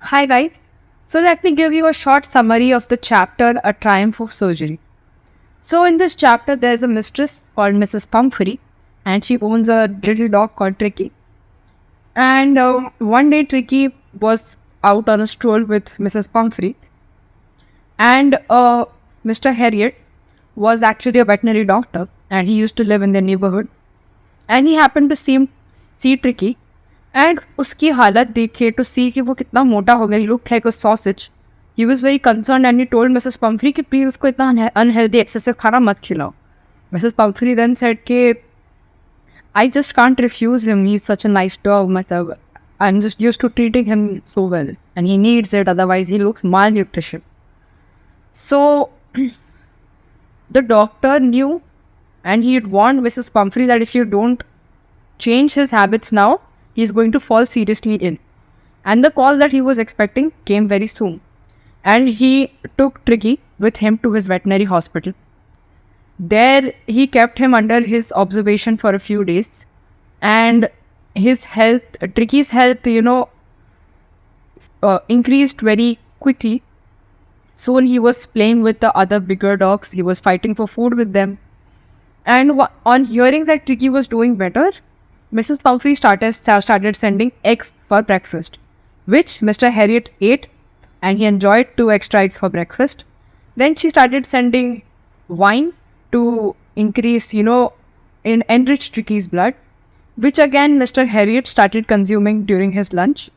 Hi guys. So let me give you a short summary of the chapter A Triumph of Surgery. So in this chapter there's a mistress called Mrs. Pumphrey and she owns a little dog called Tricky. And one day Tricky was out on a stroll with Mrs. Pumphrey and Mr. Harriet was actually a veterinary doctor and he used to live in their neighborhood and he happened to see Tricky. And उसकी हालत देखे to सी कि वो कितना मोटा हो गया, he looked like a sausage. He was very concerned and he told Mrs Pomfrey कि प्लीज़ उसको इतना अनहेल्दी एक्सेसिव खाना मत खिलाओ. मिसेस पम्फ्री देन सेड कि I just can't refuse him, he is such a nice dog, मतलब I am just used to treating him so well and he needs it, otherwise he looks malnutrition. So the doctor knew and he had warned Mrs. Pumphrey that if you don't change his habits now, he's going to fall seriously ill. And the call that he was expecting came very soon. And he took Tricky with him to his veterinary hospital. There he kept him under his observation for a few days. And his health, Tricky's health, increased very quickly. Soon he was playing with the other bigger dogs. He was fighting for food with them. And on hearing that Tricky was doing better, Mrs. Pumphrey started sending eggs for breakfast, which Mr. Harriet ate and he enjoyed 2 extra eggs for breakfast. Then she started sending wine to increase, enrich Tricky's blood, which again Mr. Harriet started consuming during his lunch.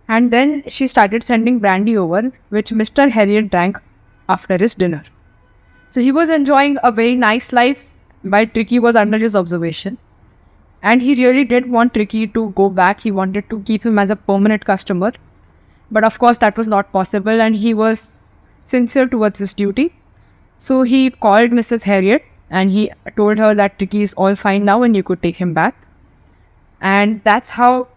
And then she started sending brandy over, which Mr. Harriet drank after his dinner. So he was enjoying a very nice life while Tricky was under his observation. And he really did want Tricky to go back. He wanted to keep him as a permanent customer. But of course that was not possible and he was sincere towards his duty. So he called Mrs. Harriet and he told her that Tricky is all fine now and you could take him back. And that's how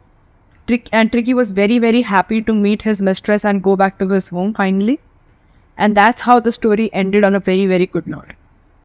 Tricky was very, very happy to meet his mistress and go back to his home finally. And that's how the story ended on a very, very good note.